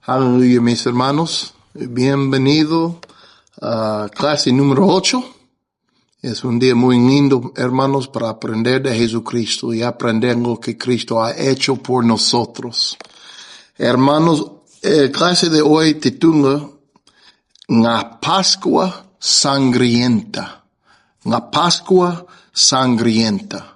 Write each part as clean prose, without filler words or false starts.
Aleluya, mis hermanos. Bienvenido a clase número 8. Es un día muy lindo, hermanos, para aprender de Jesucristo y aprender lo que Cristo ha hecho por nosotros. Hermanos, clase de hoy titula La Pascua Sangrienta. La Pascua Sangrienta.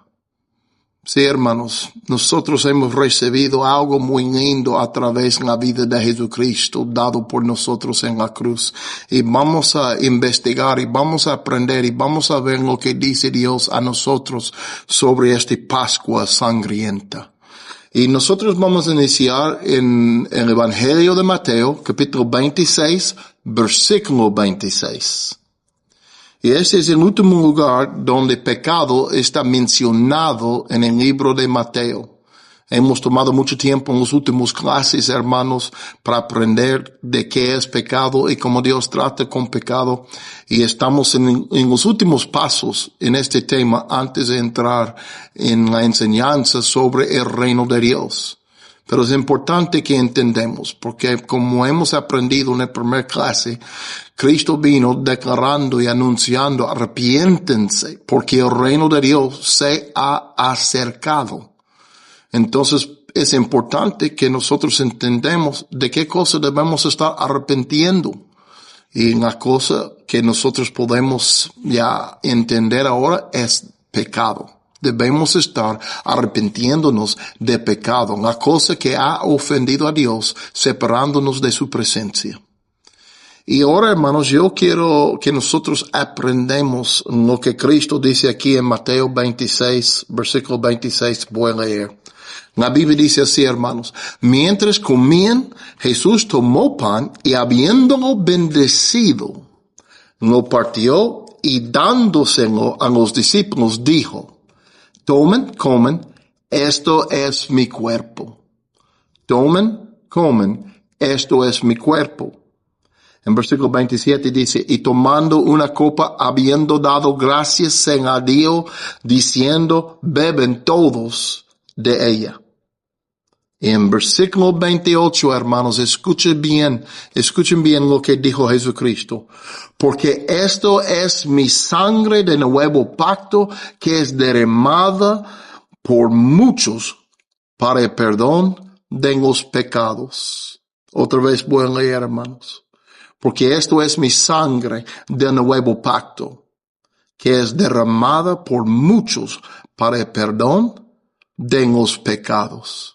Sí, hermanos, nosotros hemos recibido algo muy lindo a través de la vida de Jesucristo, dado por nosotros en la cruz. Y vamos a investigar y vamos a aprender y vamos a ver lo que dice Dios a nosotros sobre esta Pascua sangrienta. Y nosotros vamos a iniciar en el Evangelio de Mateo, capítulo 26, versículo 26. Y ese es el último lugar donde pecado está mencionado en el libro de Mateo. Hemos tomado mucho tiempo en las últimas clases, hermanos, para aprender de qué es pecado y cómo Dios trata con pecado. Y estamos en los últimos pasos en este tema antes de entrar en la enseñanza sobre el reino de Dios. Pero es importante que entendamos, porque como hemos aprendido en la primera clase, Cristo vino declarando y anunciando, arrepiéntense, porque el reino de Dios se ha acercado. Entonces, es importante que nosotros entendamos de qué cosa debemos estar arrepintiendo. Y la cosa que nosotros podemos ya entender ahora es pecado. Debemos estar arrepintiéndonos de pecado, la cosa que ha ofendido a Dios, separándonos de su presencia. Y ahora, hermanos, yo quiero que nosotros aprendamos lo que Cristo dice aquí en Mateo 26, versículo 26, voy a leer. La Biblia dice así, hermanos: mientras comían, Jesús tomó pan y habiéndolo bendecido, lo partió y dándoselo a los discípulos dijo: tomen, comen, esto es mi cuerpo. Tomen, comen, esto es mi cuerpo. En versículo 27 dice: y tomando una copa, habiendo dado gracias, se la dio, diciendo: beben todos de ella. Y en versículo 28, hermanos, escuchen bien lo que dijo Jesucristo. Porque esto es mi sangre de nuevo pacto, que es derramada por muchos para el perdón de los pecados. Otra vez voy a leer, hermanos. Porque esto es mi sangre de nuevo pacto, que es derramada por muchos para el perdón de los pecados.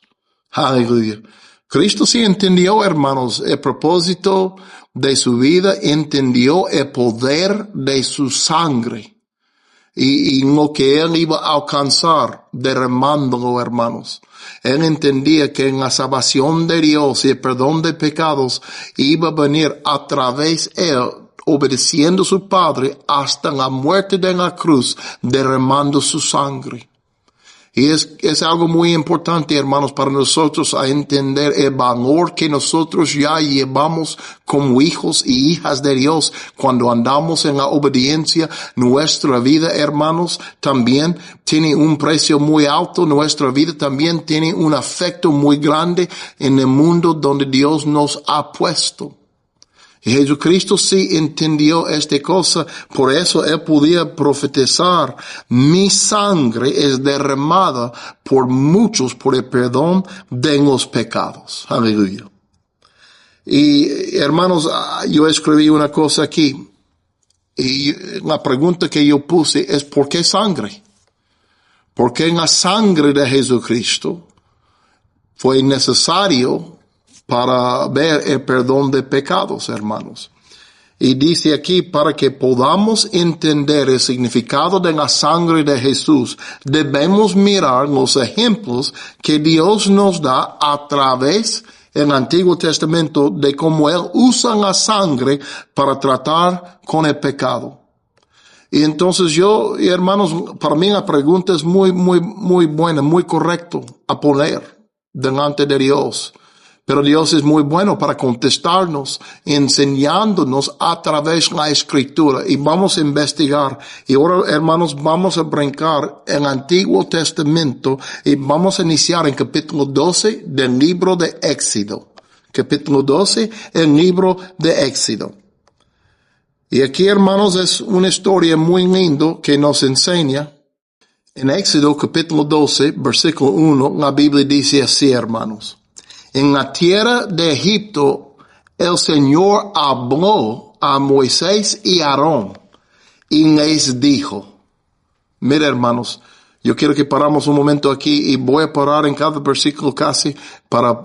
Aleluya. Cristo sí entendió, hermanos, el propósito de su vida, entendió el poder de su sangre y lo que él iba a alcanzar derramándolo, hermanos. Él entendía que en la salvación de Dios y el perdón de pecados iba a venir a través de él, obedeciendo a su Padre hasta la muerte de la cruz, derramando su sangre. Y es algo muy importante, hermanos, para nosotros a entender el valor que nosotros ya llevamos como hijos y hijas de Dios cuando andamos en la obediencia. Nuestra vida, hermanos, también tiene un precio muy alto. Nuestra vida también tiene un afecto muy grande en el mundo donde Dios nos ha puesto. Y Jesucristo sí entendió esta cosa, por eso él podía profetizar: mi sangre es derramada por muchos por el perdón de los pecados. Aleluya. Y hermanos, yo escribí una cosa aquí, y la pregunta que yo puse es: ¿por qué sangre? Porque en la sangre de Jesucristo fue necesario para ver el perdón de pecados, hermanos. Y dice aquí: para que podamos entender el significado de la sangre de Jesús, debemos mirar los ejemplos que Dios nos da a través del Antiguo Testamento de cómo Él usa la sangre para tratar con el pecado. Y entonces hermanos, para mí la pregunta es muy buena, muy correcto a poner delante de Dios. Pero Dios es muy bueno para contestarnos, enseñándonos a través de la Escritura. Y vamos a investigar. Y ahora, hermanos, vamos a brincar el Antiguo Testamento y vamos a iniciar en capítulo 12 del libro de Éxodo. capítulo 12, el libro de Éxodo. Y aquí, hermanos, es una historia muy linda que nos enseña. En Éxodo capítulo 12, versículo 1, la Biblia dice así, hermanos. En la tierra de Egipto, el Señor habló a Moisés y Aarón y les dijo. Mira, hermanos, yo quiero que paramos un momento aquí y voy a parar en cada versículo casi para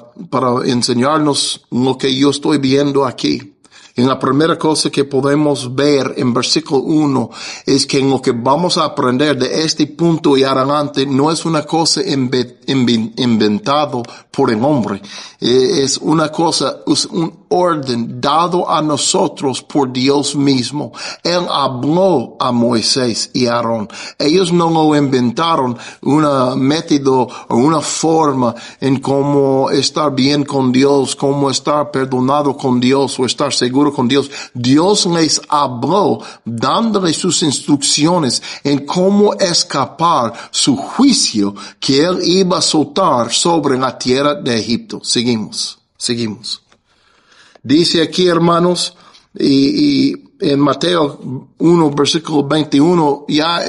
enseñarnos lo que yo estoy viendo aquí. En la primera cosa que podemos ver en versículo 1 es que en lo que vamos a aprender de este punto y adelante no es una cosa inventado por el hombre. Es una cosa, es un orden dado a nosotros por Dios mismo. Él habló a Moisés y Aarón. Ellos no lo inventaron un método o una forma en cómo estar bien con Dios, cómo estar perdonado con Dios o estar seguro con Dios. Dios les habló dándole sus instrucciones en cómo escapar su juicio que él iba a soltar sobre la tierra de Egipto. Seguimos. Dice aquí, hermanos, y en Mateo 1, versículo 21, ya,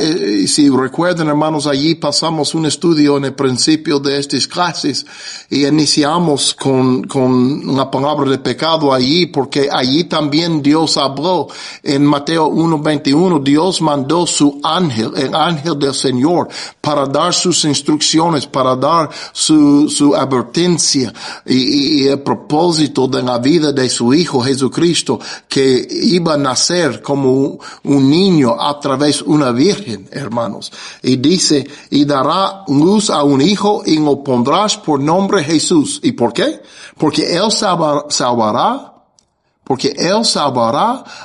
si recuerdan, hermanos, allí pasamos un estudio en el principio de estas clases y iniciamos con la palabra de pecado allí, porque allí también Dios habló. En Mateo 1, 21, Dios mandó su ángel, el ángel del Señor, para dar sus instrucciones, para dar su advertencia y el propósito de la vida de su Hijo Jesucristo, que iba a nacer como un niño a través de una virgen, hermanos. Y dice, y dará luz a un hijo y lo pondrás por nombre Jesús. ¿Y por qué? Porque él salvará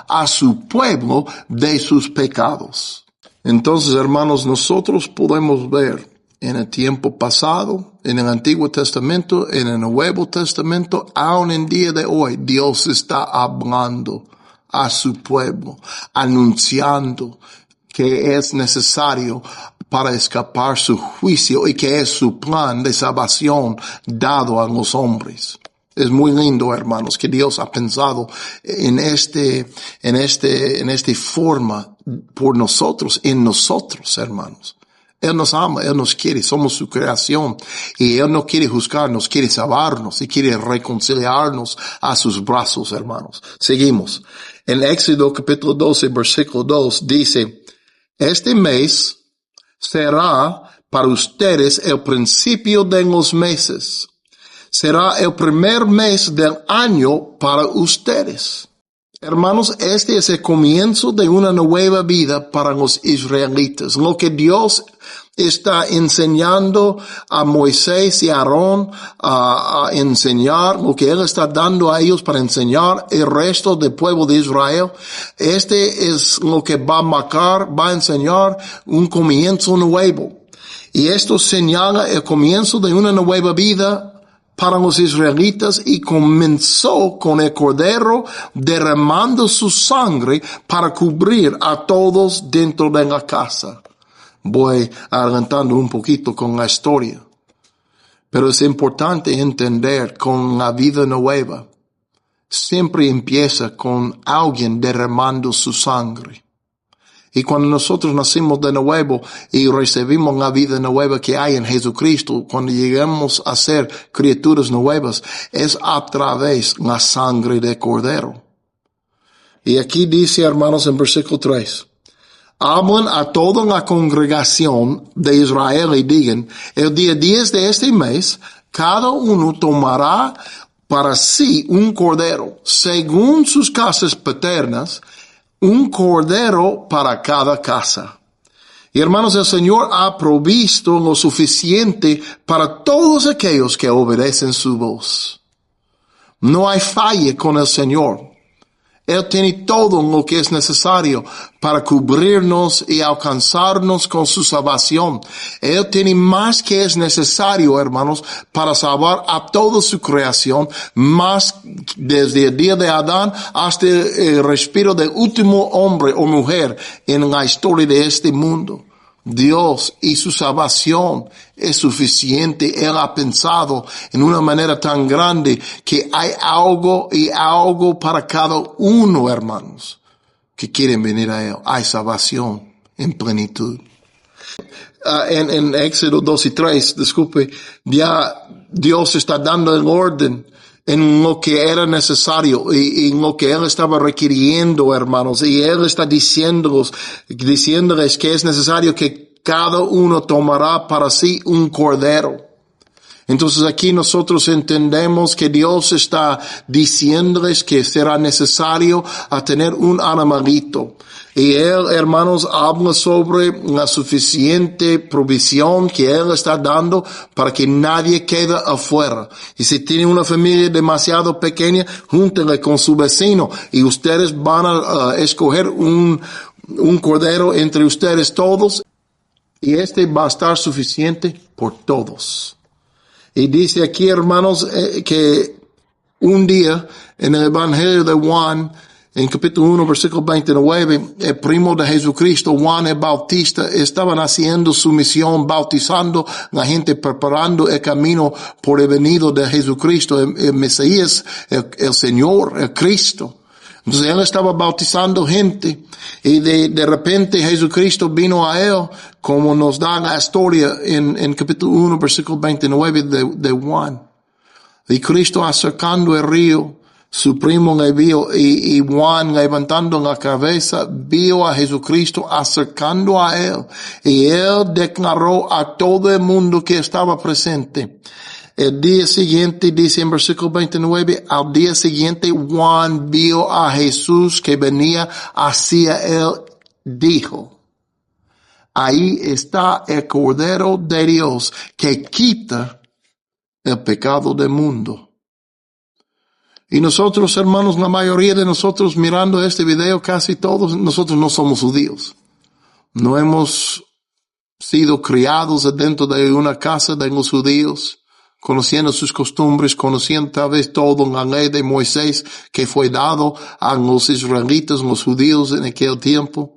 a su pueblo de sus pecados. Entonces, hermanos, nosotros podemos ver en el tiempo pasado, en el Antiguo Testamento, en el Nuevo Testamento, aún en día de hoy, Dios está hablando a su pueblo, anunciando que es necesario para escapar su juicio y que es su plan de salvación dado a los hombres. Es muy lindo, hermanos, que Dios ha pensado en esta forma por nosotros, en nosotros, hermanos. Él nos ama, Él nos quiere, somos su creación y Él no quiere juzgarnos, quiere salvarnos y quiere reconciliarnos a sus brazos, hermanos. Seguimos. En Éxodo capítulo 12, versículo 2 dice, este mes será para ustedes el principio de los meses. Será el primer mes del año para ustedes. Hermanos, este es el comienzo de una nueva vida para los israelitas. Lo que Dios está enseñando a Moisés y a Aarón a enseñar, lo que Él está dando a ellos para enseñar el resto del pueblo de Israel. Este es lo que va a enseñar un comienzo nuevo. Y esto señala el comienzo de una nueva vida para los israelitas y comenzó con el cordero derramando su sangre para cubrir a todos dentro de la casa. Voy adelantando un poquito con la historia. Pero es importante entender con la vida nueva. Siempre empieza con alguien derramando su sangre. Y cuando nosotros nacimos de nuevo y recibimos la vida nueva que hay en Jesucristo, cuando llegamos a ser criaturas nuevas, es a través de la sangre de Cordero. Y aquí dice, hermanos, en versículo 3, hablan a toda la congregación de Israel y digan, el día 10 de este mes, cada uno tomará para sí un cordero, según sus casas paternas, un cordero para cada casa. Y hermanos, el Señor ha provisto lo suficiente para todos aquellos que obedecen su voz. No hay falla con el Señor. Él tiene todo lo que es necesario para cubrirnos y alcanzarnos con su salvación. Él tiene más que es necesario, hermanos, para salvar a toda su creación, más desde el día de Adán hasta el respiro del último hombre o mujer en la historia de este mundo. Dios y su salvación es suficiente. Él ha pensado en una manera tan grande que hay algo y algo para cada uno, hermanos, que quieren venir a Él. Hay salvación en plenitud. En Éxodo 2 y 3, disculpe, ya Dios está dando el orden en lo que era necesario y en lo que Él estaba requiriendo, hermanos. Y Él está diciéndoles que es necesario que cada uno tomará para sí un cordero. Entonces aquí nosotros entendemos que Dios está diciéndoles que será necesario a tener un animalito. Y Él, hermanos, habla sobre la suficiente provisión que Él está dando para que nadie quede afuera. Y si tiene una familia demasiado pequeña, júntenle con su vecino y ustedes van a escoger un cordero entre ustedes todos y este va a estar suficiente por todos. Y dice aquí, hermanos, que un día en el Evangelio de Juan, en capítulo 1, versículo 29, el primo de Jesucristo, Juan el Bautista, estaban haciendo su misión, bautizando la gente, preparando el camino por el venido de Jesucristo, el Mesías, el Señor, el Cristo. Entonces él estaba bautizando gente y de repente Jesucristo vino a él, como nos da la historia en capítulo 1, versículo 29 de Juan. Y Cristo acercando el río, su primo le vio y Juan levantando la cabeza vio a Jesucristo acercando a él. Y él declaró a todo el mundo que estaba presente. El día siguiente, dice en versículo 29, al día siguiente Juan vio a Jesús que venía hacia él, dijo, ahí está el Cordero de Dios que quita el pecado del mundo. Y nosotros, hermanos, la mayoría de nosotros mirando este video, casi todos, nosotros no somos judíos. No hemos sido criados dentro de una casa de los judíos, conociendo sus costumbres, conociendo tal vez todo la ley de Moisés que fue dado a los israelitas, los judíos en aquel tiempo.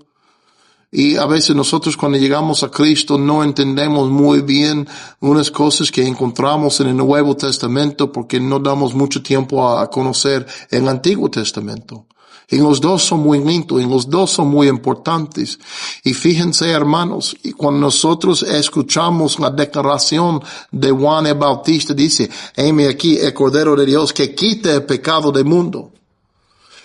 Y a veces nosotros cuando llegamos a Cristo no entendemos muy bien unas cosas que encontramos en el Nuevo Testamento porque no damos mucho tiempo a conocer el Antiguo Testamento. Y los dos son muy lindos, y los dos son muy importantes. Y fíjense, hermanos, y cuando nosotros escuchamos la declaración de Juan el Bautista, dice, heme aquí el Cordero de Dios que quita el pecado del mundo.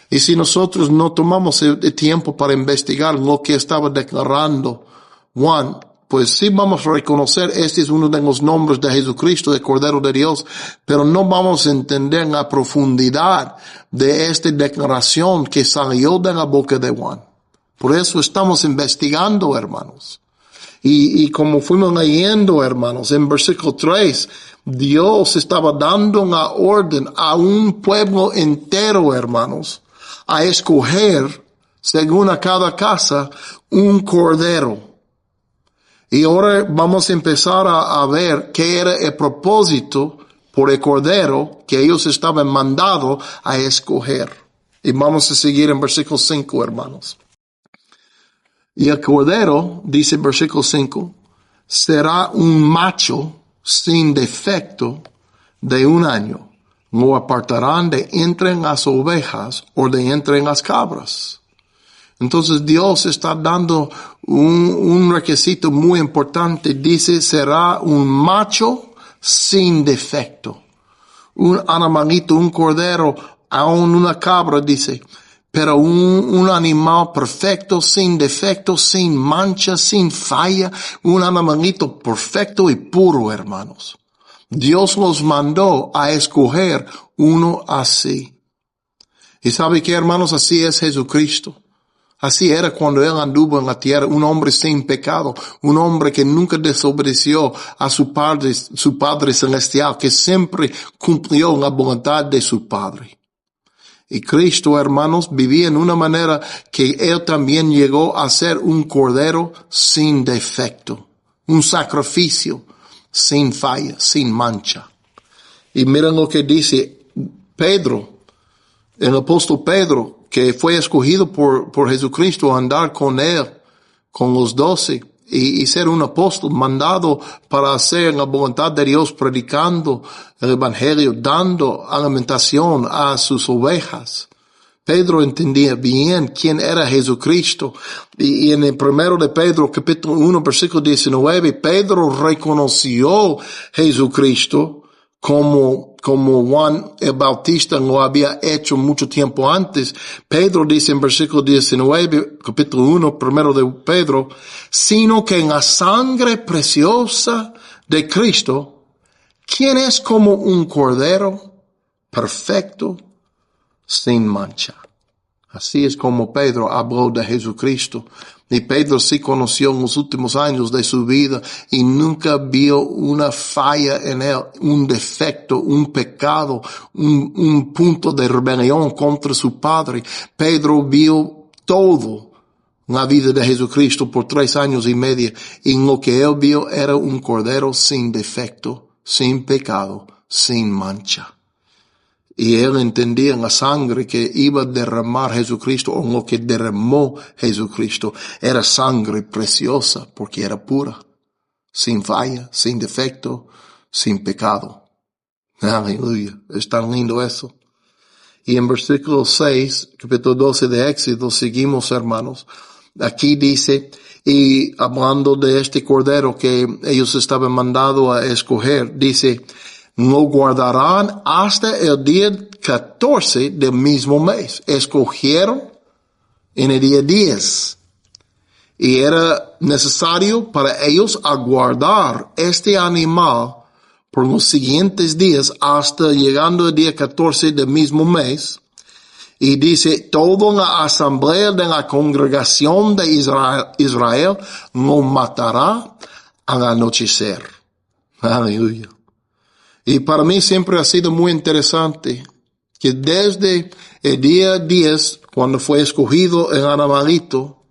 Y si nosotros no tomamos el tiempo para investigar lo que estaba declarando Juan, pues sí vamos a reconocer este es uno de los nombres de Jesucristo, el Cordero de Dios, pero no vamos a entender la profundidad de esta declaración que salió de la boca de Juan. Por eso estamos investigando, hermanos. Y como fuimos leyendo, hermanos, en versículo 3, Dios estaba dando la orden a un pueblo entero, hermanos, a escoger, según a cada casa, un cordero. Y ahora vamos a empezar a ver qué era el propósito por el cordero que ellos estaban mandados a escoger. Y vamos a seguir en versículo 5, hermanos. Y el cordero, dice en versículo 5, será un macho sin defecto de 1 año. Lo apartarán de entre las ovejas o de entre las cabras. Entonces Dios está dando un requisito muy importante. Dice, será un macho sin defecto. Un animalito, un cordero, aún una cabra, dice. Pero un animal perfecto, sin defecto, sin mancha, sin falla. Un animalito perfecto y puro, hermanos. Dios los mandó a escoger uno así. ¿Y sabe qué, hermanos? Así es Jesucristo. Así era cuando Él anduvo en la tierra, un hombre sin pecado, un hombre que nunca desobedeció a su Padre Celestial, que siempre cumplió la voluntad de su Padre. Y Cristo, hermanos, vivía en una manera que Él también llegó a ser un cordero sin defecto, un sacrificio sin falla, sin mancha. Y miren lo que dice Pedro, el apóstol Pedro, que fue escogido por Jesucristo a andar con él, con los 12. y ser un apóstol mandado para hacer la voluntad de Dios, predicando el evangelio, dando alimentación a sus ovejas. Pedro entendía bien quién era Jesucristo. Y en el primero de Pedro, capítulo 1, versículo 19, Pedro reconoció Jesucristo como Juan el Bautista lo había hecho mucho tiempo antes. Pedro dice en versículo 19, capítulo 1, primero de Pedro, sino que en la sangre preciosa de Cristo, quien es como un cordero perfecto, sin mancha. Así es como Pedro habló de Jesucristo. Y Pedro sí conoció en los últimos años de su vida y nunca vio una falla en él, un defecto, un pecado, un punto de rebelión contra su Padre. Pedro vio todo la vida de Jesucristo por 3 años y medio, y lo que él vio era un cordero sin defecto, sin pecado, sin mancha. Y él entendía en la sangre que iba a derramar Jesucristo, o lo que derramó Jesucristo, era sangre preciosa, porque era pura, sin falla, sin defecto, sin pecado. Aleluya, es tan lindo eso. Y en versículo 6, capítulo 12 de Éxodo, seguimos, hermanos. Aquí dice, y hablando de este cordero que ellos estaban mandados a escoger, dice, lo guardarán hasta el día 14 del mismo mes. Escogieron en el día 10. Y era necesario para ellos aguardar este animal por los siguientes días hasta llegando el día 14 del mismo mes. Y dice, toda la asamblea de la congregación de Israel lo matará al anochecer. Aleluya. Y para mí siempre ha sido muy interesante que desde el día 10, cuando fue escogido el animalito,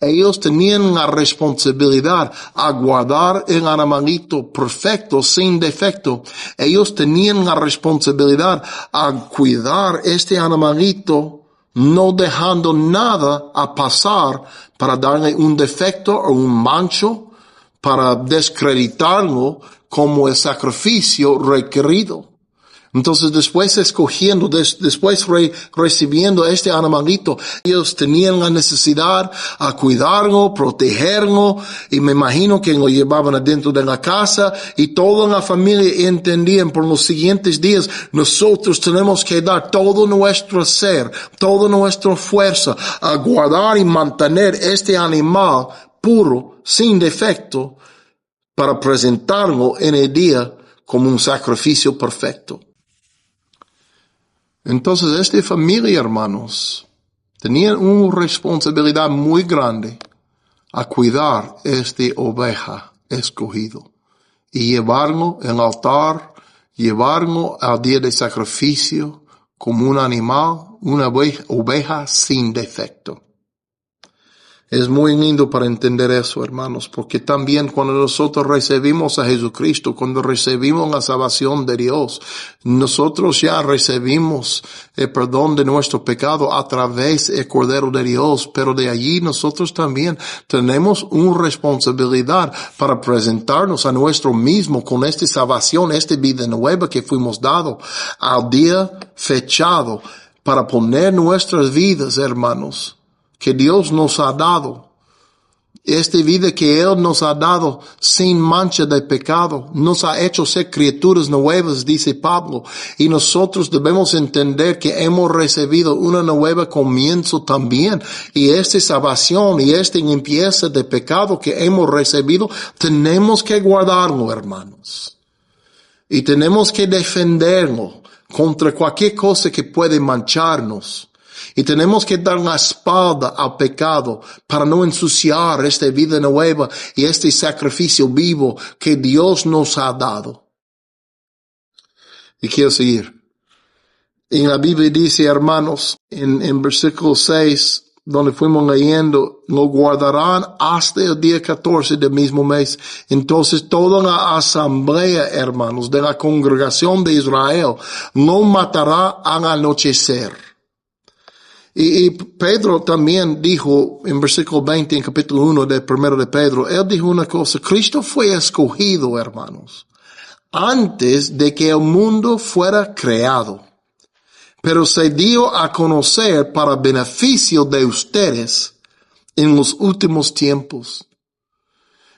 ellos tenían la responsabilidad a guardar el animalito perfecto, sin defecto. Ellos tenían la responsabilidad a cuidar este animalito, no dejando nada a pasar para darle un defecto o un mancho, para descreditarlo como el sacrificio requerido. Entonces, después escogiendo, después recibiendo este animalito, ellos tenían la necesidad a cuidarlo, protegerlo, y me imagino que lo llevaban adentro de la casa, y toda la familia entendían por los siguientes días, nosotros tenemos que dar todo nuestro ser, toda nuestra fuerza a guardar y mantener este animal puro, sin defecto, para presentarlo en el día como un sacrificio perfecto. Entonces, esta familia, hermanos, tenía una responsabilidad muy grande a cuidar esta oveja escogido y llevarlo al altar, llevarlo al día de sacrificio como un animal, una oveja sin defecto. Es muy lindo para entender eso, hermanos, porque también cuando nosotros recibimos a Jesucristo, cuando recibimos la salvación de Dios, nosotros ya recibimos el perdón de nuestro pecado a través del Cordero de Dios, pero de allí nosotros también tenemos una responsabilidad para presentarnos a nuestro mismo con esta salvación, esta vida nueva que fuimos dados al día fechado para poner nuestras vidas, hermanos, que Dios nos ha dado, esta vida que Él nos ha dado sin mancha de pecado, nos ha hecho ser criaturas nuevas, dice Pablo, y nosotros debemos entender que hemos recibido una nueva comienzo también, y esta salvación y esta limpieza de pecado que hemos recibido, tenemos que guardarlo, hermanos, y tenemos que defenderlo contra cualquier cosa que puede mancharnos. Y tenemos que dar la espalda al pecado para no ensuciar esta vida nueva y este sacrificio vivo que Dios nos ha dado. Y quiero seguir. En la Biblia dice, hermanos, en versículo 6, donde fuimos leyendo, lo guardarán hasta el día 14 del mismo mes. Entonces toda la asamblea, hermanos, de la congregación de Israel, lo matará al anochecer. Y Pedro también dijo en versículo 20 en capítulo 1 del primero de Pedro, él dijo una cosa: Cristo fue escogido, hermanos, antes de que el mundo fuera creado, pero se dio a conocer para beneficio de ustedes en los últimos tiempos.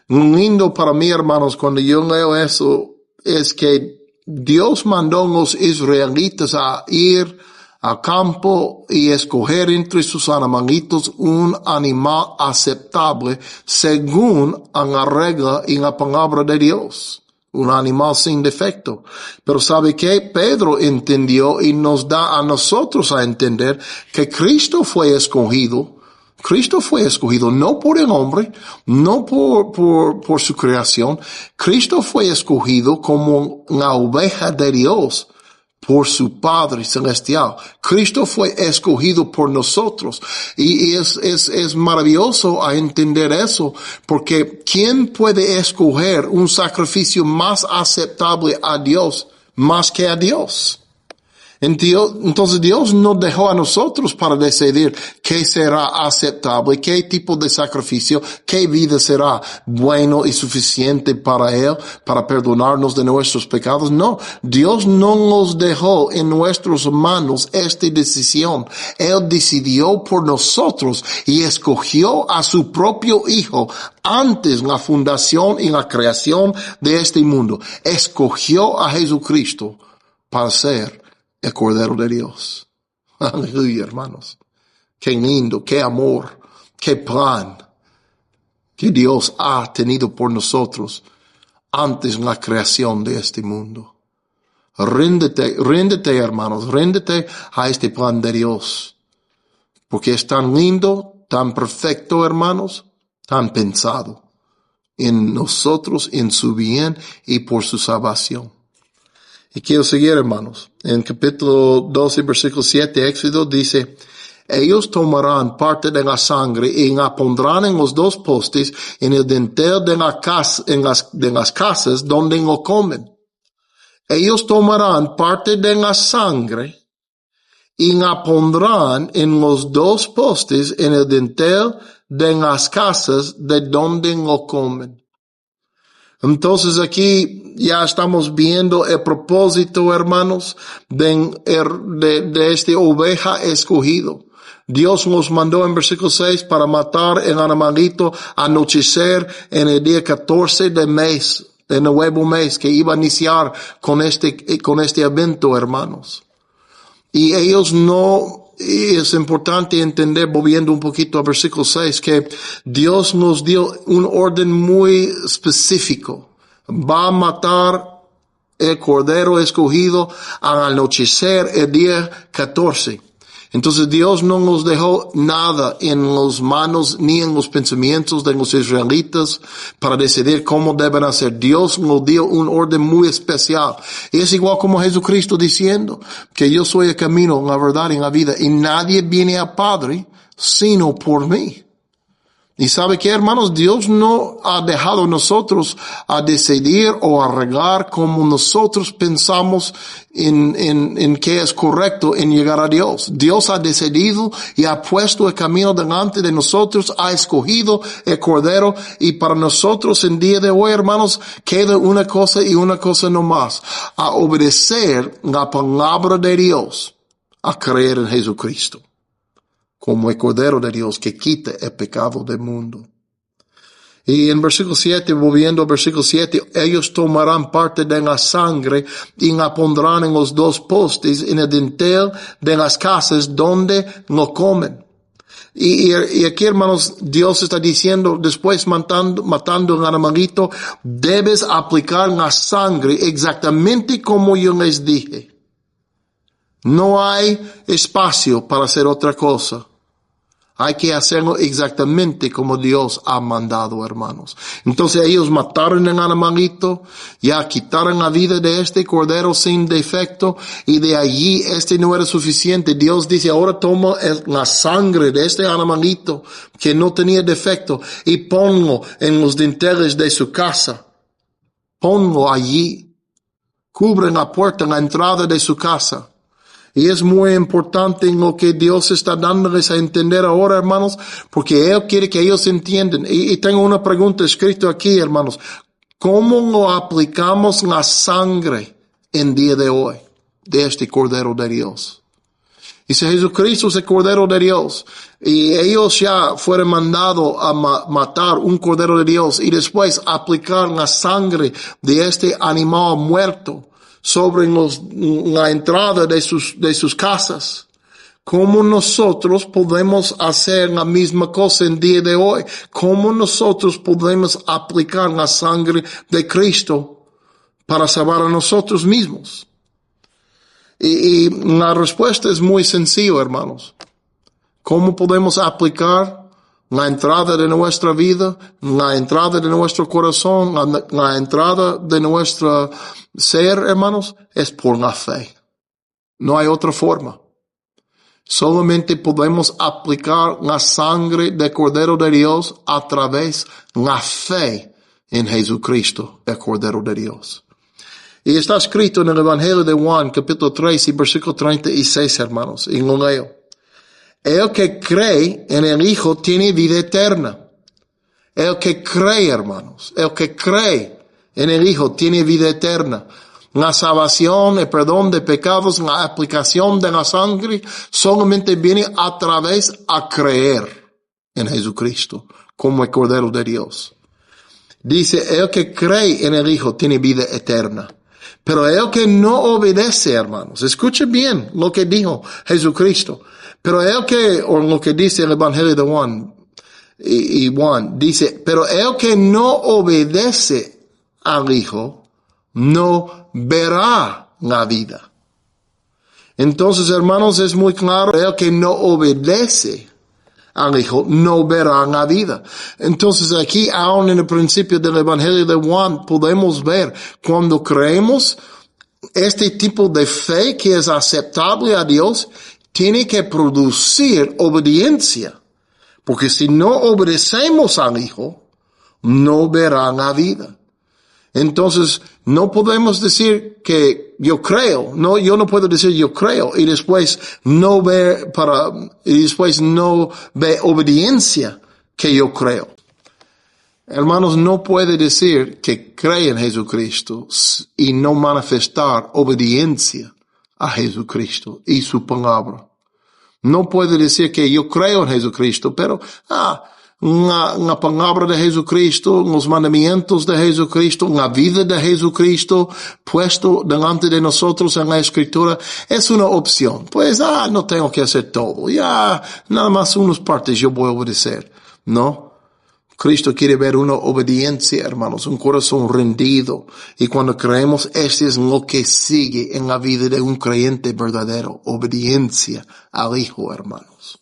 Un lindo para mí, hermanos, cuando yo leo eso, es que Dios mandó a los israelitas a ir al campo y escoger entre sus animalitos un animal aceptable según la regla y la palabra de Dios. Un animal sin defecto. Pero ¿sabe qué? Pedro entendió y nos da a nosotros a entender que Cristo fue escogido. Cristo fue escogido no por el hombre, no por su creación. Cristo fue escogido como la oveja de Dios por su Padre Celestial. Cristo fue escogido por nosotros. Y es maravilloso a entender eso, porque ¿quién puede escoger un sacrificio más aceptable a Dios más que a Dios? Entonces Dios nos dejó a nosotros para decidir qué será aceptable, qué tipo de sacrificio, qué vida será bueno y suficiente para Él, para perdonarnos de nuestros pecados. No, Dios no nos dejó en nuestras manos esta decisión. Él decidió por nosotros y escogió a su propio Hijo antes la fundación y la creación de este mundo. Escogió a Jesucristo para ser el Cordero de Dios. Aleluya, hermanos. Qué lindo, qué amor, qué plan que Dios ha tenido por nosotros antes de la creación de este mundo. Ríndete, hermanos, ríndete a este plan de Dios. Porque es tan lindo, tan perfecto, hermanos, tan pensado en nosotros, en su bien y por su salvación. Y quiero seguir, hermanos. En capítulo 12, versículo 7, Éxodo dice: ellos tomarán parte de la sangre y la pondrán en los dos postes en el dintel de la casa, de las casas donde lo comen. Ellos tomarán parte de la sangre y la pondrán en los dos postes en el dintel de las casas de donde lo comen. Entonces aquí ya estamos viendo el propósito, hermanos, de esta oveja escogido. Dios nos mandó en versículo 6 para matar el animalito anochecer en el día 14 del mes, del nuevo mes que iba a iniciar con este evento, hermanos. Y ellos no... Y es importante entender, volviendo un poquito al versículo 6, que Dios nos dio un orden muy específico. Va a matar el cordero escogido al anochecer el día 14. Entonces Dios no nos dejó nada en las manos ni en los pensamientos de los israelitas para decidir cómo deben hacer. Dios nos dio un orden muy especial. Y es igual como Jesucristo diciendo que yo soy el camino, la verdad y la vida, y nadie viene al Padre sino por mí. Y sabe que, hermanos, Dios no ha dejado nosotros a decidir o arreglar como nosotros pensamos en qué es correcto en llegar a Dios. Dios ha decidido y ha puesto el camino delante de nosotros, ha escogido el Cordero, y para nosotros en día de hoy, hermanos, queda una cosa y una cosa no más: a obedecer la palabra de Dios, a creer en Jesucristo como el Cordero de Dios que quita el pecado del mundo. Y en versículo 7, volviendo al versículo 7, ellos tomarán parte de la sangre y la pondrán en los dos postes en el dintel de las casas donde lo comen. Y aquí, hermanos, Dios está diciendo, después matando el animalito, debes aplicar la sangre exactamente como yo les dije. No hay espacio para hacer otra cosa. Hay que hacerlo exactamente como Dios ha mandado, hermanos. Entonces ellos mataron el animalito, ya quitaron la vida de este cordero sin defecto, y de allí este no era suficiente. Dios dice: ahora toma la sangre de este animalito que no tenía defecto y ponlo en los dinteles de su casa. Ponlo allí. Cubren la puerta, la entrada de su casa. Y es muy importante en lo que Dios está dándoles a entender ahora, hermanos, porque Él quiere que ellos entiendan. Y tengo una pregunta escrita aquí, hermanos. ¿Cómo lo aplicamos la sangre en día de hoy de este Cordero de Dios? Y si Jesucristo es el Cordero de Dios y ellos ya fueron mandados a matar un Cordero de Dios y después aplicar la sangre de este animal muerto sobre la entrada de sus casas, ¿cómo nosotros podemos hacer la misma cosa en día de hoy? ¿Cómo nosotros podemos aplicar la sangre de Cristo para salvar a nosotros mismos? Y la respuesta es muy sencilla, hermanos. ¿Cómo podemos aplicar la entrada de nuestra vida, la entrada de nuestro corazón, la entrada de nuestro ser, hermanos? Es por la fe. No hay otra forma. Solamente podemos aplicar la sangre del Cordero de Dios a través de la fe en Jesucristo, el Cordero de Dios. Y está escrito en el Evangelio de Juan, capítulo 3 y versículo 36, hermanos, y lo leo. El que cree en el Hijo tiene vida eterna. El que cree, hermanos, el que cree en el Hijo tiene vida eterna. La salvación, el perdón de pecados, la aplicación de la sangre solamente viene a través a creer en Jesucristo como el Cordero de Dios. Dice, el que cree en el Hijo tiene vida eterna. Pero el que no obedece, hermanos, escuchen bien lo que dijo Jesucristo. Pero o lo que dice el Evangelio de Juan, y Juan dice, pero el que no obedece al Hijo, no verá la vida. Entonces, hermanos, es muy claro, el que no obedece al Hijo no verá la vida. Entonces aquí, aún en el principio del Evangelio de Juan, podemos ver cuando creemos este tipo de fe que es aceptable a Dios, tiene que producir obediencia. Porque si no obedecemos al Hijo, no verá la vida. Entonces, no podemos decir que yo creo. No, yo no puedo decir yo creo y después no ve obediencia que yo creo. Hermanos, no puede decir que cree en Jesucristo y no manifestar obediencia a Jesucristo y su palabra. No puede decir que yo creo en Jesucristo, pero, la palabra de Jesucristo, los mandamientos de Jesucristo, la vida de Jesucristo puesto delante de nosotros en la Escritura es una opción. Pues, no tengo que hacer todo. Ya, nada más unas partes yo voy a obedecer. No. Cristo quiere ver una obediencia, hermanos, un corazón rendido. Y cuando creemos, este es lo que sigue en la vida de un creyente verdadero. Obediencia al Hijo, hermanos.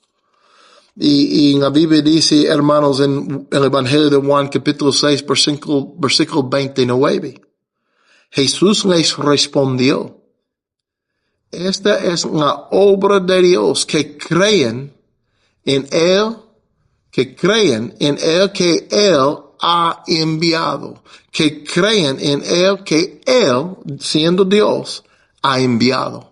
Y en la Biblia dice, hermanos, en el Evangelio de Juan, capítulo 6, versículo 29, Jesús les respondió, esta es la obra de Dios, que creen en Él que Él ha enviado, que creen en Él que Él, siendo Dios, ha enviado.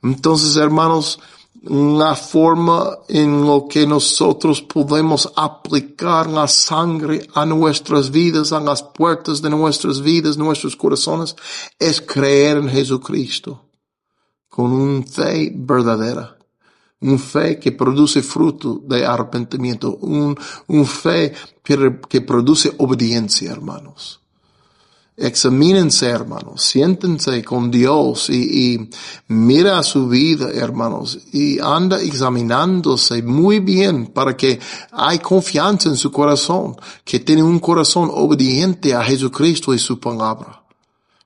Entonces, hermanos, la forma en lo que nosotros podemos aplicar la sangre a nuestras vidas, a las puertas de nuestras vidas, nuestros corazones, es creer en Jesucristo con una fe verdadera. Un fe que produce fruto de arrepentimiento. Un fe que produce obediencia, hermanos. Examínense, hermanos. Siéntense con Dios y mira su vida, hermanos. Y anda examinándose muy bien para que hay confianza en su corazón. Que tiene un corazón obediente a Jesucristo y su palabra.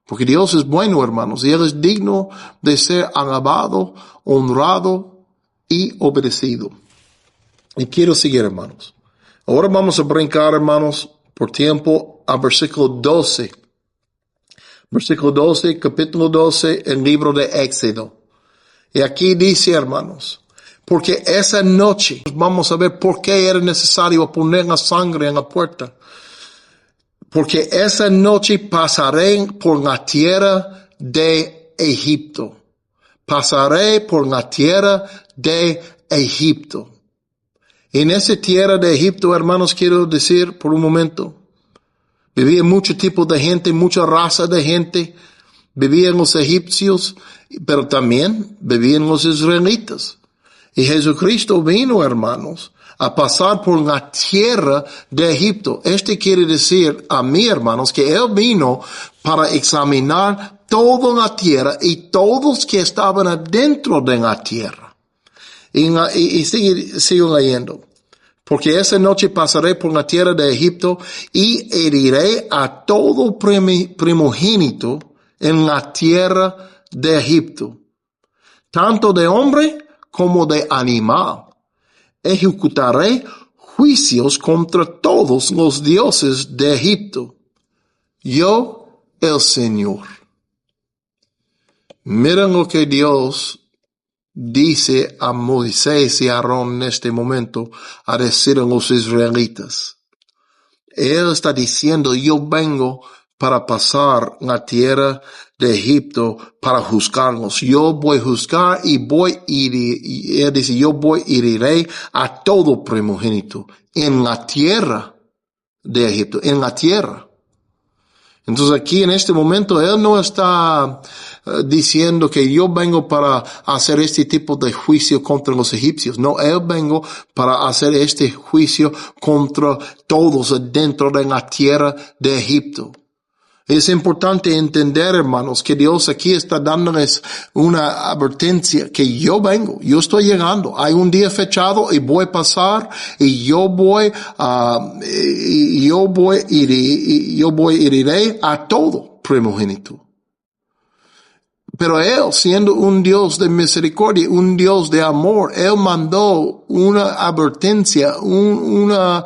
Porque Dios es bueno, hermanos. Y Él es digno de ser alabado, honrado y obedecido. Y quiero seguir, hermanos. Ahora vamos a brincar, hermanos, por tiempo al versículo 12. Versículo 12, capítulo 12, el libro de Éxodo. Y aquí dice, hermanos, porque esa noche, vamos a ver por qué era necesario poner la sangre en la puerta. Porque esa noche pasaré por la tierra de Egipto, pasaré por la tierra de Egipto. En esa tierra de Egipto, hermanos, quiero decir por un momento, vivía mucho tipo de gente, mucha raza de gente. Vivían los egipcios, pero también vivían los israelitas. Y Jesucristo vino, hermanos, a pasar por la tierra de Egipto. Quiere decir a mí, hermanos, que Él vino para examinar toda la tierra y todos que estaban adentro de la tierra. Y sigo leyendo. Porque esa noche pasaré por la tierra de Egipto y heriré a todo primogénito en la tierra de Egipto, tanto de hombre como de animal. Ejecutaré juicios contra todos los dioses de Egipto. Yo, el Señor. Miren lo que Dios dice a Moisés y a Aarón en este momento a decir a los israelitas. Él está diciendo, yo vengo para pasar la tierra de Egipto para juzgarlos. Yo voy a juzgar y él dice, yo heriré a todo primogénito en la tierra de Egipto, en la tierra. Entonces aquí en este momento Él no está diciendo que yo vengo para hacer este tipo de juicio contra los egipcios. No, Él vengo para hacer este juicio contra todos dentro de la tierra de Egipto. Es importante entender, hermanos, que Dios aquí está dándoles una advertencia que yo vengo, yo estoy llegando. Hay un día fechado y voy a pasar y yo heriré a todo primogénito. Pero Él, siendo un Dios de misericordia, un Dios de amor, Él mandó una advertencia, una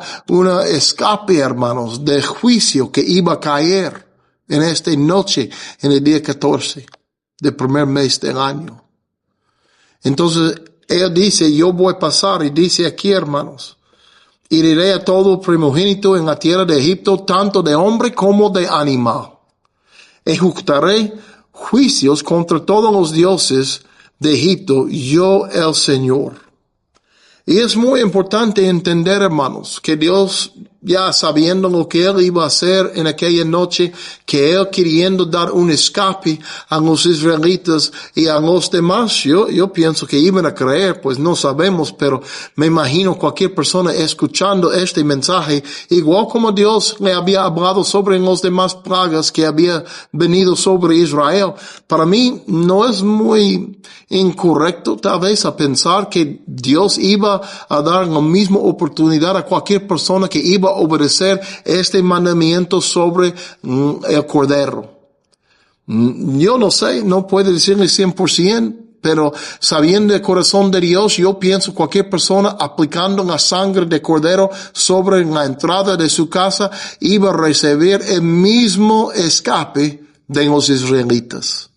escape, hermanos, de juicio que iba a caer en esta noche, en el día 14 del primer mes del año. Entonces, Él dice, yo voy a pasar, y dice aquí, hermanos, heriré a todo primogénito en la tierra de Egipto, tanto de hombre como de animal. Ejecutaré juicios contra todos los dioses de Egipto, yo el Señor. Y es muy importante entender, hermanos, que Dios, ya sabiendo lo que Él iba a hacer en aquella noche, que Él queriendo dar un escape a los israelitas y a los demás, yo pienso que iban a creer, pues no sabemos, pero me imagino cualquier persona escuchando este mensaje, igual como Dios le había hablado sobre las demás plagas que había venido sobre Israel. Para mí no es muy incorrecto tal vez a pensar que Dios iba a dar la misma oportunidad a cualquier persona que iba a obedecer este mandamiento sobre el Cordero. Yo no sé, no puedo decirle 100%, pero sabiendo el corazón de Dios, yo pienso cualquier persona aplicando la sangre de Cordero sobre la entrada de su casa iba a recibir el mismo escape de los israelitas.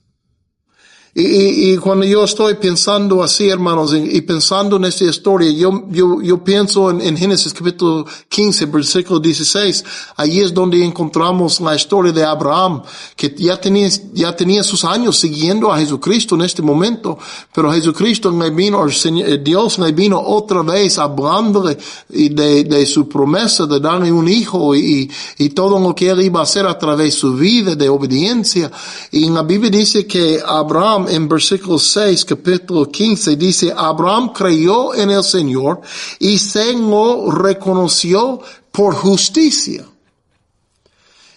Y cuando yo estoy pensando así, hermanos, y pensando en esta historia, yo pienso en Génesis capítulo 15, versículo 16. Allí es donde encontramos la historia de Abraham, que ya tenía sus años siguiendo a Jesucristo en este momento, pero Jesucristo Dios le vino otra vez hablándole de su promesa de darle un hijo y todo lo que él iba a hacer a través de su vida de obediencia. Y en la Biblia dice que Abraham, en versículo 6, capítulo 15, dice, Abraham creyó en el Señor y se lo reconoció por justicia.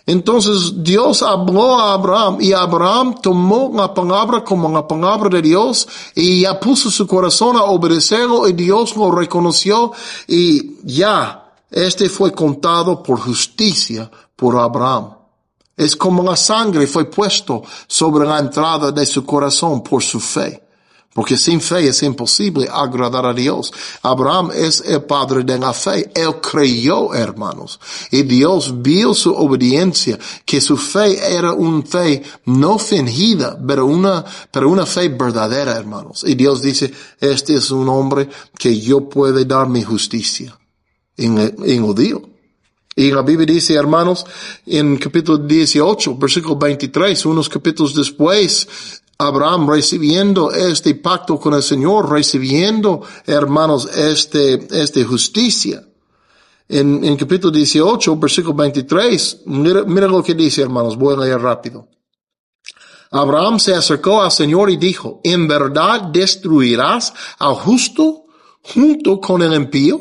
Entonces Dios habló a Abraham y Abraham tomó la palabra como la palabra de Dios y ya puso su corazón a obedecerlo y Dios lo reconoció y ya, fue contado por justicia por Abraham. Es como la sangre fue puesto sobre la entrada de su corazón por su fe. Porque sin fe es imposible agradar a Dios. Abraham es el padre de la fe. Él creyó, hermanos. Y Dios vio su obediencia, que su fe era una fe no fingida, pero una fe verdadera, hermanos. Y Dios dice, este es un hombre que yo puedo dar mi justicia en el día. Y la Biblia dice, hermanos, en capítulo 18, versículo 23, unos capítulos después, Abraham recibiendo este pacto con el Señor, recibiendo, hermanos, este justicia. En capítulo 18, versículo 23, mira lo que dice, hermanos, voy a leer rápido. Abraham se acercó al Señor y dijo, ¿en verdad destruirás al justo junto con el impío?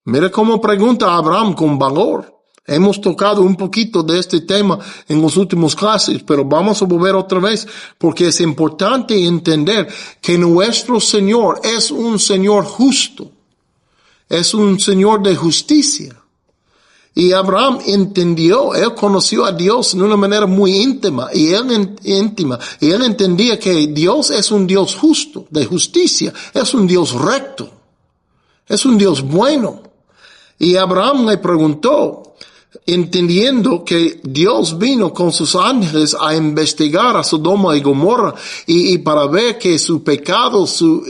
Mira cómo pregunta Abraham con valor. Hemos tocado un poquito de este tema en los últimos clases, pero vamos a volver otra vez porque es importante entender que nuestro Señor es un Señor justo. Es un Señor de justicia. Y Abraham entendió, él conoció a Dios de una manera muy íntima, y él entendía que Dios es un Dios justo, de justicia, es un Dios recto, es un Dios bueno. Y Abraham le preguntó, entendiendo que Dios vino con sus ángeles a investigar a Sodoma y Gomorra y para ver que su pecado, su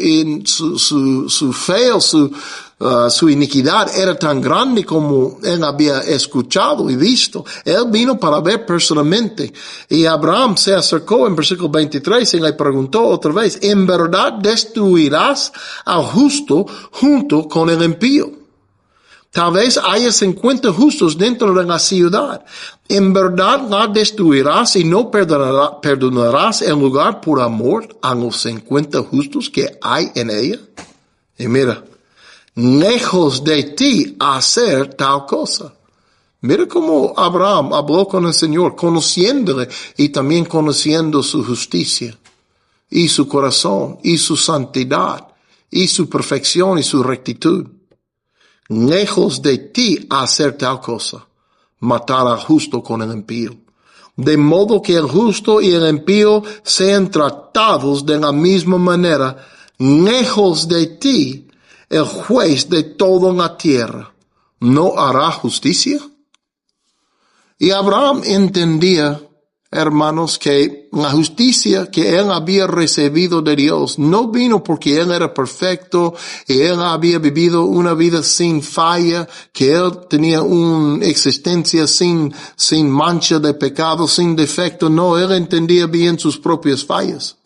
feo, su iniquidad era tan grande como él había escuchado y visto. Él vino para ver personalmente. Y Abraham se acercó en versículo 23 y le preguntó otra vez, ¿en verdad destruirás al justo junto con el impío? Tal vez haya 50 justos dentro de la ciudad. ¿En verdad la destruirás y no perdonarás el lugar por amor a los 50 justos que hay en ella? Y mira, lejos de ti hacer tal cosa. Mira cómo Abraham habló con el Señor, conociéndole y también conociendo su justicia y su corazón y su santidad y su perfección y su rectitud. Lejos de ti hacer tal cosa, matar al justo con el impío. De modo que el justo y el impío sean tratados de la misma manera, lejos de ti, el juez de toda la tierra, ¿no hará justicia? Y Abraham entendía, hermanos, que la justicia que él había recibido de Dios no vino porque él era perfecto y él había vivido una vida sin falla, que él tenía una existencia sin mancha de pecado, sin defecto. No, él entendía bien sus propias fallas.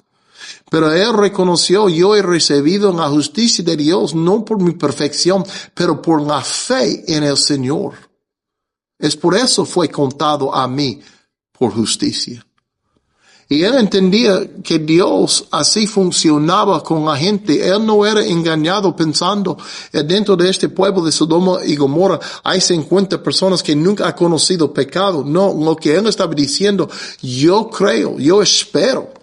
Pero él reconoció, yo he recibido la justicia de Dios no por mi perfección, pero por la fe en el Señor. Es por eso fue contado a mí por justicia. Y él entendía que Dios así funcionaba con la gente. Él no era engañado pensando dentro de este pueblo de Sodoma y Gomorra hay 50 personas que nunca han conocido pecado. No, lo que él estaba diciendo, yo creo, yo espero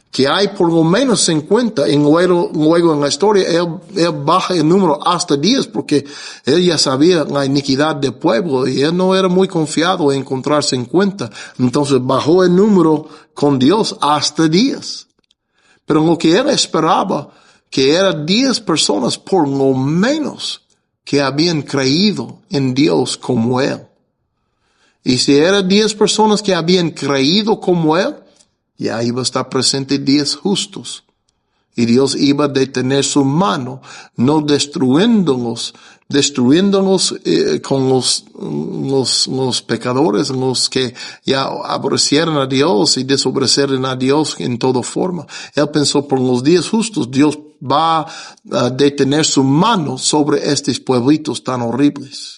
que hay por lo menos 50, y luego en la historia él baja el número hasta 10 porque él ya sabía la iniquidad del pueblo y él no era muy confiado en encontrar 50. Entonces bajó el número con Dios hasta 10. Pero lo que él esperaba, que eran 10 personas por lo menos que habían creído en Dios como él. Y si eran 10 personas que habían creído como él, ya iba a estar presente 10 justos. Y Dios iba a detener su mano, no destruyéndolos con los pecadores, los que ya aborrecieron a Dios y desobedecieron a Dios en toda forma. Él pensó por los 10 justos, Dios va a detener su mano sobre estos pueblitos tan horribles.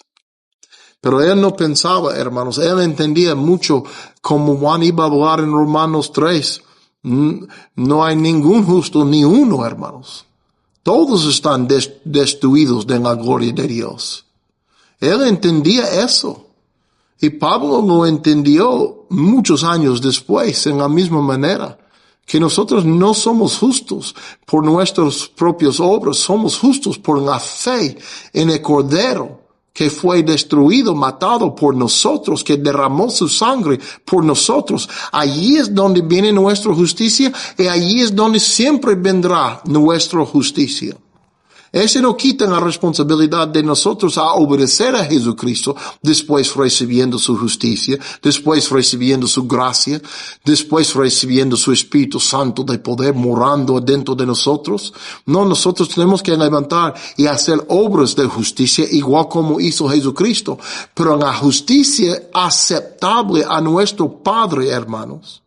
Pero él no pensaba, hermanos, él entendía mucho como Juan iba a hablar en Romanos 3. No hay ningún justo, ni uno, hermanos. Todos están destruidos de la gloria de Dios. Él entendía eso. Y Pablo lo entendió muchos años después en la misma manera. Que nosotros no somos justos por nuestras propias obras, somos justos por la fe en el Cordero que fue destruido, matado por nosotros, que derramó su sangre por nosotros. Allí es donde viene nuestra justicia y allí es donde siempre vendrá nuestra justicia. Ese no quita la responsabilidad de nosotros a obedecer a Jesucristo, después recibiendo su justicia, después recibiendo su gracia, después recibiendo su Espíritu Santo de poder morando dentro de nosotros. No, nosotros tenemos que levantar y hacer obras de justicia igual como hizo Jesucristo, pero la justicia aceptable a nuestro Padre, hermanos.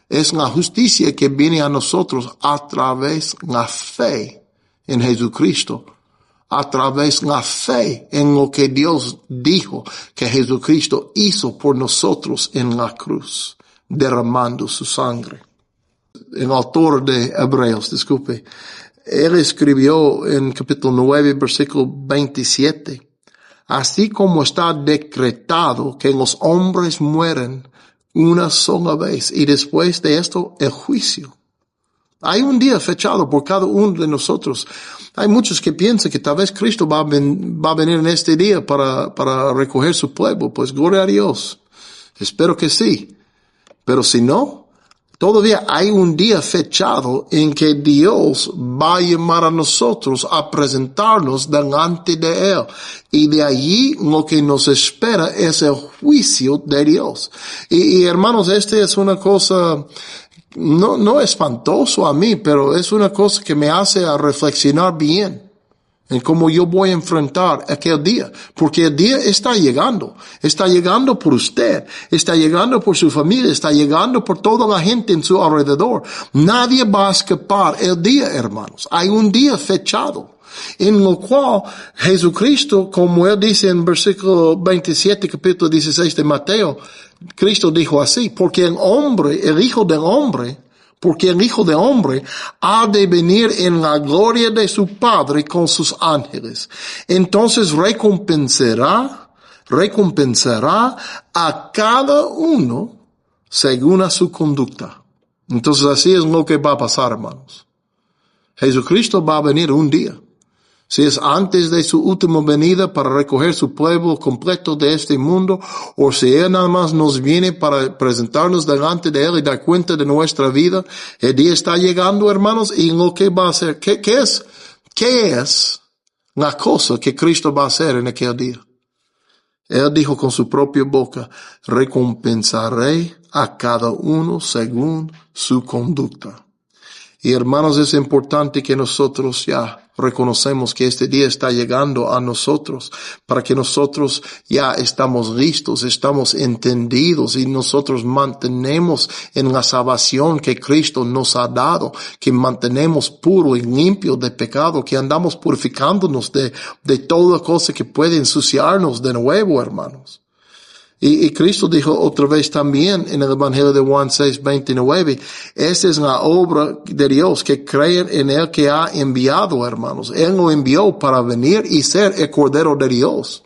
Es la justicia que viene a nosotros a través de la fe en Jesucristo. A través de la fe en lo que Dios dijo que Jesucristo hizo por nosotros en la cruz, derramando su sangre. El autor de Hebreos, disculpe, él escribió en capítulo 9, versículo 27, así como está decretado que los hombres mueren una sola vez y después de esto el juicio. Hay un día fechado por cada uno de nosotros. Hay muchos que piensan que tal vez Cristo va a venir en este día para recoger su pueblo. Pues gloria a Dios. Espero que sí. Pero si no, todavía hay un día fechado en que Dios va a llamar a nosotros a presentarnos delante de Él. Y de allí lo que nos espera es el juicio de Dios. Y hermanos, este es una cosa no espantoso a mí, pero es una cosa que me hace a reflexionar bien en cómo yo voy a enfrentar aquel día, porque el día está llegando por usted, está llegando por su familia, está llegando por toda la gente en su alrededor. Nadie va a escapar el día, hermanos. Hay un día fechado, en lo cual Jesucristo, como él dice en versículo 27, capítulo 16 de Mateo, Cristo dijo así, porque el Hijo del Hombre ha de venir en la gloria de su Padre con sus ángeles. Entonces recompensará a cada uno según a su conducta. Entonces así es lo que va a pasar, hermanos. Jesucristo va a venir un día. Si es antes de su última venida para recoger su pueblo completo de este mundo, o si Él nada más nos viene para presentarnos delante de Él y dar cuenta de nuestra vida, el día está llegando, hermanos, y lo que va a hacer, ¿qué es la cosa que Cristo va a hacer en aquel día? Él dijo con su propia boca, recompensaré a cada uno según su conducta. Y hermanos, es importante que nosotros ya reconocemos que este día está llegando a nosotros, para que nosotros ya estamos listos, estamos entendidos y nosotros mantenemos en la salvación que Cristo nos ha dado, que mantenemos puro y limpio de pecado, que andamos purificándonos de toda cosa que puede ensuciarnos de nuevo, hermanos. Y Cristo dijo otra vez también en el Evangelio de Juan 6:29, esta es la obra de Dios, que creen en Él que ha enviado, hermanos. Él lo envió para venir y ser el Cordero de Dios.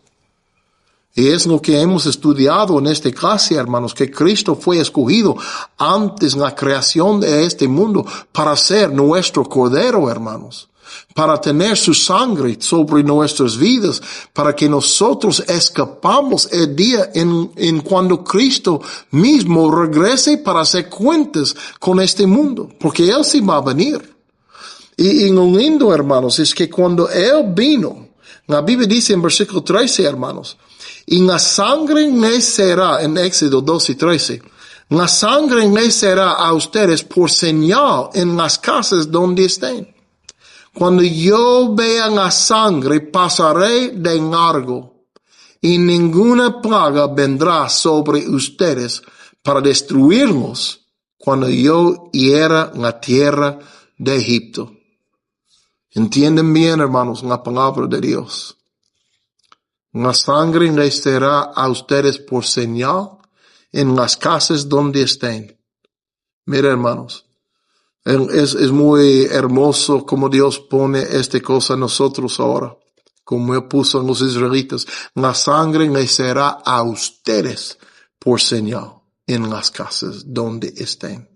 Y es lo que hemos estudiado en esta clase, hermanos, que Cristo fue escogido antes de la creación de este mundo para ser nuestro Cordero, hermanos. Para tener su sangre sobre nuestras vidas, para que nosotros escapamos el día en cuando Cristo mismo regrese para hacer cuentas con este mundo, porque Él sí va a venir. Y lo lindo, hermanos, es que cuando Él vino, la Biblia dice en versículo 13, hermanos, y la sangre le será, en Éxodo 12:13, la sangre le será a ustedes por señal en las casas donde estén. Cuando yo vea la sangre, pasaré de largo, y ninguna plaga vendrá sobre ustedes para destruirlos cuando yo hiera la tierra de Egipto. ¿Entienden bien, hermanos, la palabra de Dios? La sangre les será a ustedes por señal en las casas donde estén. Mira, hermanos. Es muy hermoso como Dios pone esta cosa a nosotros ahora, como Él puso a los israelitas. La sangre les será a ustedes por señal en las casas donde estén.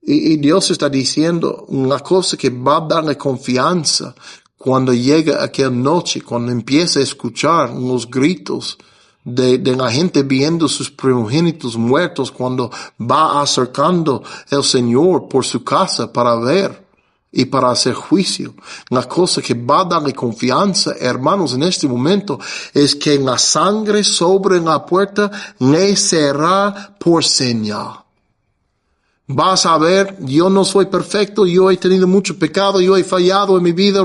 Y Dios está diciendo una cosa que va a darle confianza cuando llega aquella noche, cuando empieza a escuchar los gritos de la gente viendo sus primogénitos muertos, cuando va acercando el Señor por su casa para ver y para hacer juicio. La cosa que va a darle confianza, hermanos, en este momento, es que la sangre sobre la puerta le será por señal. Vas a ver, yo no soy perfecto, yo he tenido mucho pecado, yo he fallado en mi vida,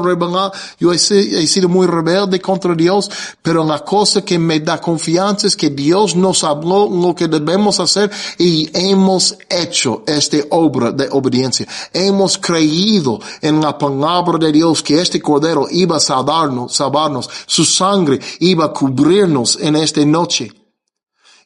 yo he sido muy rebelde contra Dios, pero la cosa que me da confianza es que Dios nos habló lo que debemos hacer y hemos hecho esta obra de obediencia. Hemos creído en la palabra de Dios que este Cordero iba a salvarnos, su sangre iba a cubrirnos en esta noche.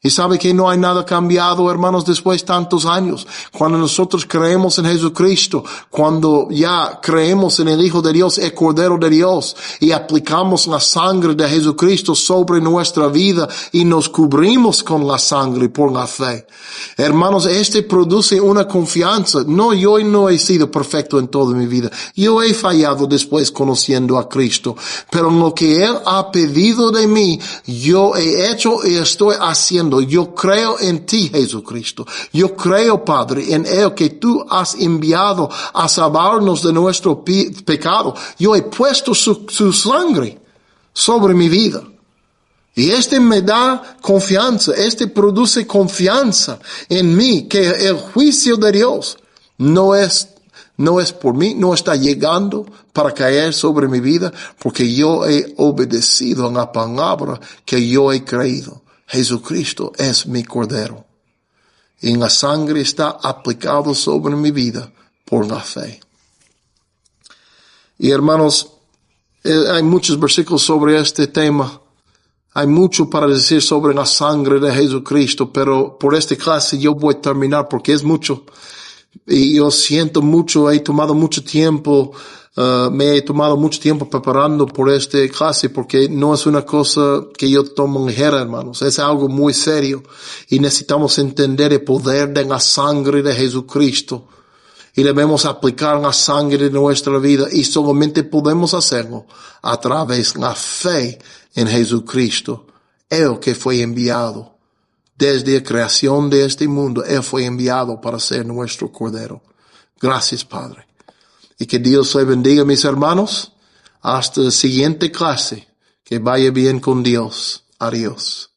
Y sabe que no hay nada cambiado, hermanos, después de tantos años. Cuando nosotros creemos en Jesucristo, cuando ya creemos en el Hijo de Dios, el Cordero de Dios, y aplicamos la sangre de Jesucristo sobre nuestra vida y nos cubrimos con la sangre por la fe. Hermanos, produce una confianza. No, yo no he sido perfecto en toda mi vida. Yo he fallado después conociendo a Cristo. Pero lo que Él ha pedido de mí, yo he hecho y estoy haciendo. Yo creo en ti, Jesucristo. Yo creo, Padre, en Él que tú has enviado a salvarnos de nuestro pecado. Yo he puesto su sangre sobre mi vida. Y me da confianza, produce confianza en mí, que el juicio de Dios no es por mí, no está llegando para caer sobre mi vida, porque yo he obedecido a la palabra que yo he creído. Jesucristo es mi Cordero. Y la sangre está aplicado sobre mi vida por la fe. Y hermanos, hay muchos versículos sobre este tema. Hay mucho para decir sobre la sangre de Jesucristo, pero por esta clase yo voy a terminar porque es mucho. Y yo siento mucho, me he tomado mucho tiempo preparando por esta clase porque no es una cosa que yo tomo ligera, hermanos. Es algo muy serio y necesitamos entender el poder de la sangre de Jesucristo. Y debemos aplicar la sangre de nuestra vida y solamente podemos hacerlo a través de la fe en Jesucristo, Él que fue enviado. Desde la creación de este mundo, Él fue enviado para ser nuestro Cordero. Gracias, Padre. Y que Dios le bendiga, mis hermanos. Hasta la siguiente clase. Que vaya bien con Dios. Adiós.